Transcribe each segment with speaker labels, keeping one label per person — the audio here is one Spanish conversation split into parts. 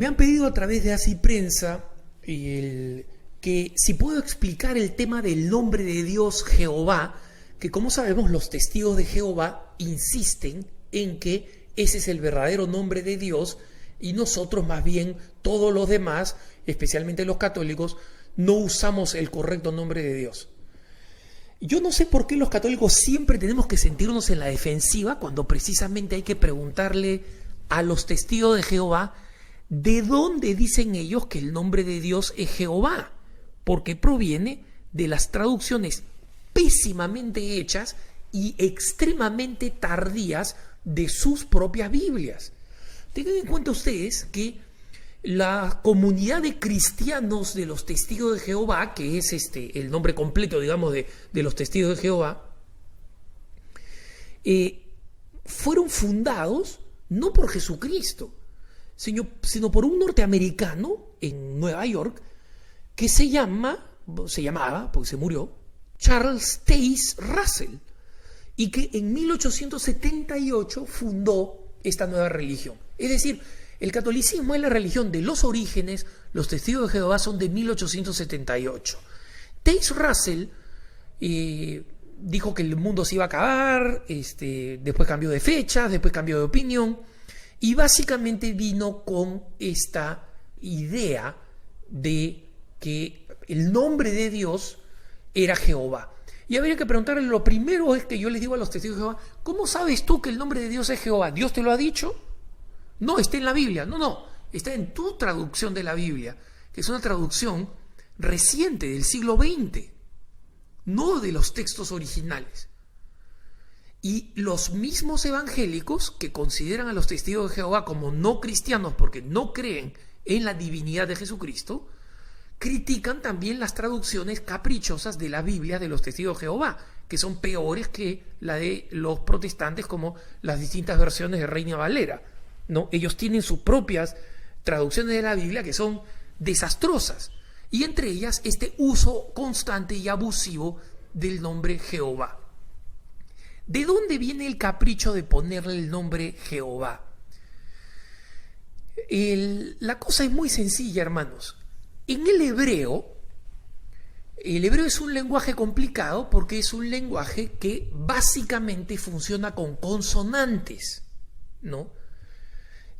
Speaker 1: Me han pedido a través de Así Prensa que si puedo explicar el tema del nombre de Dios Jehová, que como sabemos los testigos de Jehová insisten en que ese es el verdadero nombre de Dios y nosotros más bien todos los demás, especialmente los católicos, no usamos el correcto nombre de Dios. Yo no sé por qué los católicos siempre tenemos que sentirnos en la defensiva cuando precisamente hay que preguntarle a los testigos de Jehová de dónde dicen ellos que el nombre de Dios es Jehová, porque proviene de las traducciones pésimamente hechas y extremadamente tardías de sus propias Biblias. Tengan en cuenta ustedes que la comunidad de cristianos de los testigos de Jehová, que es el nombre completo, digamos, de los testigos de Jehová, fueron fundados no por Jesucristo, sino por un norteamericano en Nueva York que se llamaba, porque se murió, Charles Taze Russell, y que en 1878 fundó esta nueva religión. Es decir, el catolicismo es la religión de los orígenes, los testigos de Jehová son de 1878. Taze Russell dijo que el mundo se iba a acabar, después cambió de fechas, después cambió de opinión, y básicamente vino con esta idea de que el nombre de Dios era Jehová. Y habría que preguntarle, lo primero es que yo les digo a los testigos de Jehová, ¿cómo sabes tú que el nombre de Dios es Jehová? ¿Dios te lo ha dicho? No, está en la Biblia. No, está en tu traducción de la Biblia, que es una traducción reciente del siglo XX, no de los textos originales. Y los mismos evangélicos que consideran a los testigos de Jehová como no cristianos porque no creen en la divinidad de Jesucristo, critican también las traducciones caprichosas de la Biblia de los testigos de Jehová, que son peores que la de los protestantes, como las distintas versiones de Reina Valera, ¿no? Ellos tienen sus propias traducciones de la Biblia que son desastrosas, y entre ellas este uso constante y abusivo del nombre Jehová. ¿De dónde viene el capricho de ponerle el nombre Jehová? La cosa es muy sencilla, hermanos. En el hebreo es un lenguaje complicado porque es un lenguaje que básicamente funciona con consonantes, ¿no?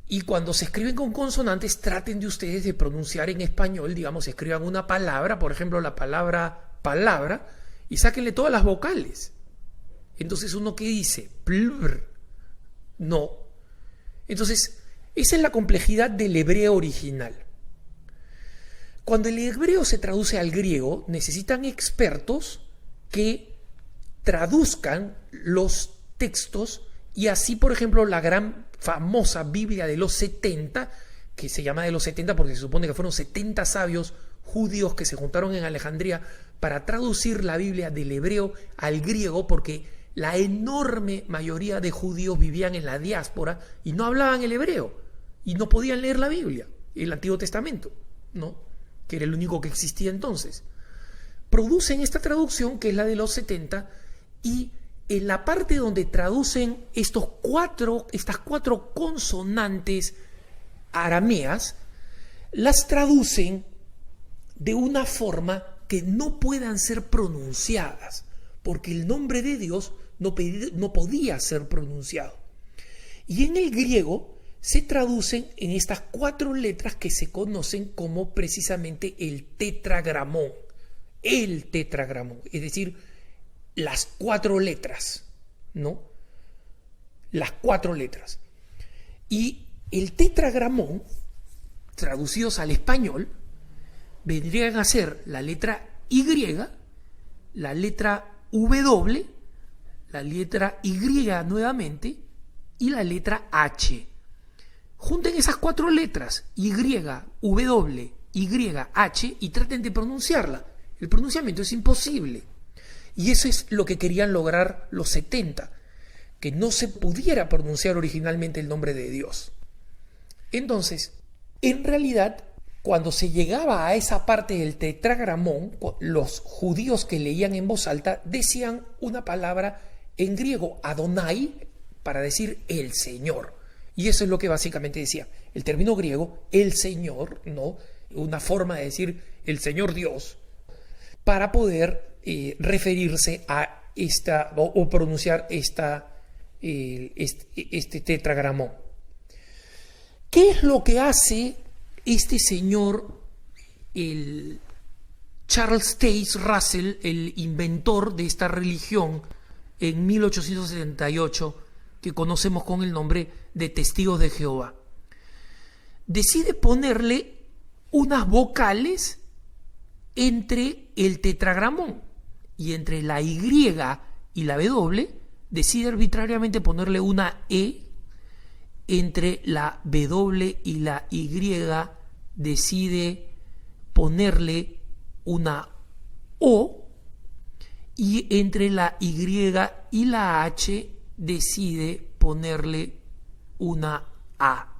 Speaker 1: Y cuando se escriben con consonantes, traten de ustedes de pronunciar en español, digamos, escriban una palabra, por ejemplo, la palabra palabra, y sáquenle todas las vocales. Entonces, ¿uno qué dice? Plur. No. Entonces, esa es la complejidad del hebreo original. Cuando el hebreo se traduce al griego, necesitan expertos que traduzcan los textos y así, por ejemplo, la gran famosa Biblia de los 70, que se llama de los 70 porque se supone que fueron 70 sabios judíos que se juntaron en Alejandría para traducir la Biblia del hebreo al griego, porque la enorme mayoría de judíos vivían en la diáspora y no hablaban el hebreo y no podían leer la Biblia, el Antiguo Testamento, ¿no? Que era el único que existía entonces. Producen esta traducción, que es la de los 70, y en la parte donde traducen estas cuatro consonantes arameas, las traducen de una forma que no puedan ser pronunciadas, porque el nombre de Dios no podía ser pronunciado. Y en el griego se traducen en estas 4 letras que se conocen como precisamente el tetragramón. El tetragramón, es decir, las 4 letras, ¿no? Las 4 letras. Y el tetragramón, traducidos al español, vendrían a ser la letra Y, la letra W, la letra Y nuevamente y la letra H. Junten esas 4 letras, Y, W, Y, H, y traten de pronunciarla. El pronunciamiento es imposible. Y eso es lo que querían lograr los 70, que no se pudiera pronunciar originalmente el nombre de Dios. Entonces, en realidad, cuando se llegaba a esa parte del tetragramón, los judíos que leían en voz alta decían una palabra en griego, Adonai, para decir el Señor. Y eso es lo que básicamente decía. El término griego, el Señor, ¿no? Una forma de decir el Señor Dios, para poder referirse a esta o pronunciar este tetragramón. ¿Qué es lo que hace este señor, el Charles Taze Russell, el inventor de esta religión en 1878, que conocemos con el nombre de Testigos de Jehová? Decide ponerle unas vocales entre el tetragramón, y entre la Y y la W decide arbitrariamente ponerle una E, entre la W y la Y decide ponerle una O, y entre la Y y la H decide ponerle una A.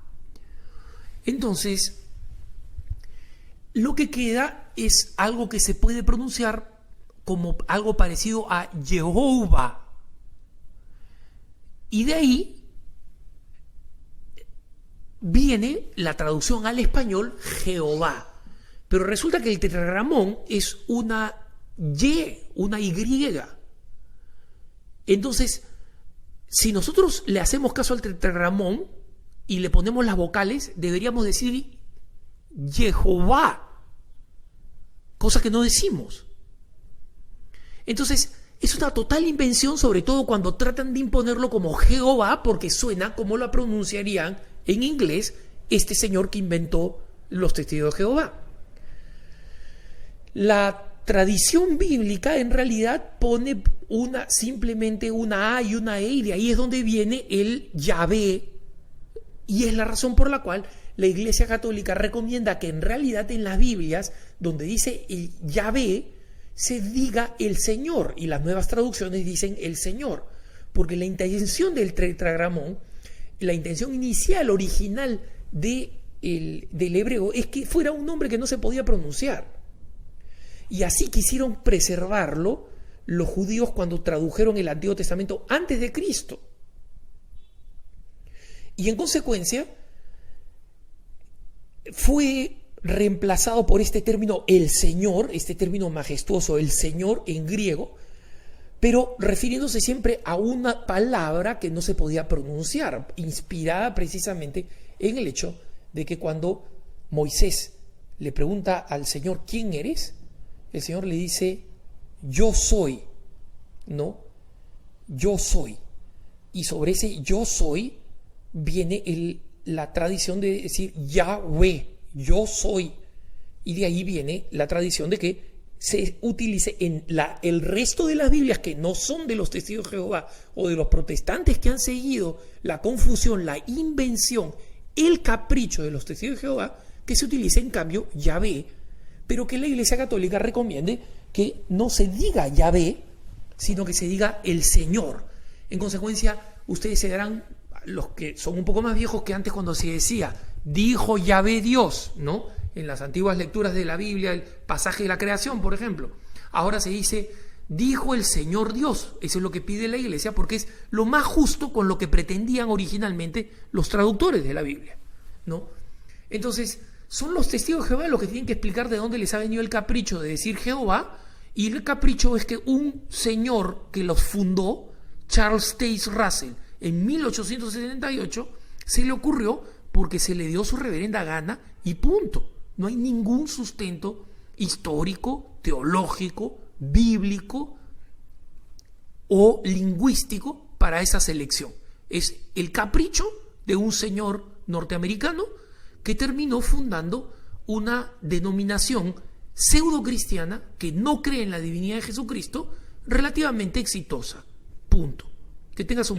Speaker 1: Entonces, lo que queda es algo que se puede pronunciar como algo parecido a Jehová. Y de ahí viene la traducción al español Jehová. Pero resulta que el tetragramón es una Y, una Y. Entonces, si nosotros le hacemos caso al tetragramón y le ponemos las vocales, deberíamos decir Jehová, cosa que no decimos. Entonces, es una total invención, sobre todo cuando tratan de imponerlo como Jehová, porque suena como lo pronunciarían en inglés este señor que inventó los Testigos de Jehová. La tradición bíblica en realidad pone simplemente una A y una E, y de ahí es donde viene el Yahvé, y es la razón por la cual la Iglesia Católica recomienda que en realidad en las Biblias, donde dice el Yahvé, se diga el Señor, y las nuevas traducciones dicen el Señor, porque la intención del tetragramón, la intención inicial, original del hebreo, es que fuera un nombre que no se podía pronunciar. Y así quisieron preservarlo los judíos cuando tradujeron el Antiguo Testamento antes de Cristo. Y en consecuencia fue reemplazado por este término el Señor, este término majestuoso, el Señor en griego, pero refiriéndose siempre a una palabra que no se podía pronunciar, inspirada precisamente en el hecho de que cuando Moisés le pregunta al Señor ¿quién eres?, el Señor le dice yo soy, ¿no? Yo soy. Y sobre ese yo soy viene la tradición de decir Yahweh, yo soy. Y de ahí viene la tradición de que se utilice en el resto de las Biblias que no son de los Testigos de Jehová o de los protestantes que han seguido la confusión, la invención, el capricho de los Testigos de Jehová, que se utilice en cambio Yahvé, pero que la Iglesia Católica recomiende que no se diga Yahvé, sino que se diga el Señor. En consecuencia, ustedes se darán, los que son un poco más viejos, que antes cuando se decía dijo Yahvé Dios, ¿no?, en las antiguas lecturas de la Biblia, el pasaje de la creación, por ejemplo, ahora se dice dijo el Señor Dios. Eso es lo que pide la Iglesia, porque es lo más justo con lo que pretendían originalmente los traductores de la Biblia, ¿no? Entonces, son los Testigos de Jehová los que tienen que explicar de dónde les ha venido el capricho de decir Jehová, y el capricho es que un señor que los fundó, Charles Taze Russell, en 1878, se le ocurrió porque se le dio su reverenda gana y punto. No hay ningún sustento histórico, teológico, bíblico o lingüístico para esa selección. Es el capricho de un señor norteamericano que terminó fundando una denominación pseudo-cristiana que no cree en la divinidad de Jesucristo, relativamente exitosa. Punto. Que tengas un